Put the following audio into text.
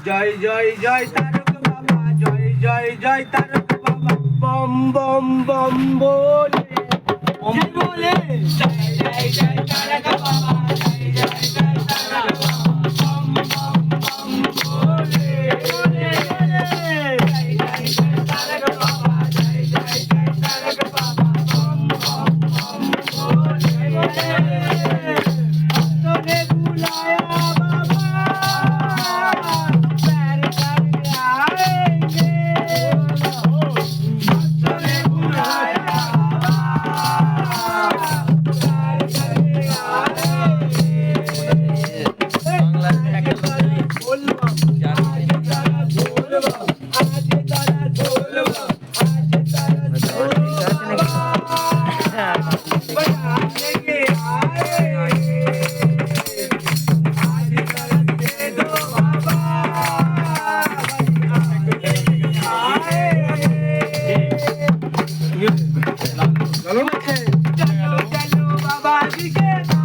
জয় জয় জয় তারক বাবা, জয় জয় জয় তারক বাবা, bomb bomb bomb বলে বলে জয় জয় জয় তারক বাবা, জয় জয় জয় তারক বাবা, বম বম বম বলে বলে জয় জয় জয় তারক বাবা, জয় জয় জয় তারক বাবা, বম বম বম বলে বলে তোরে বুলায়া বাবা প্यार करके आएंगे তোরে বুলায়া বাবা प्यार करके आएंगे বাংলা একটা बोलबो आज तारा बोलबो आज तारा बोलबो आज तारा बोलबो बजाने के आए आज तारा दे दो बाबा चलो चलो बाबा जी के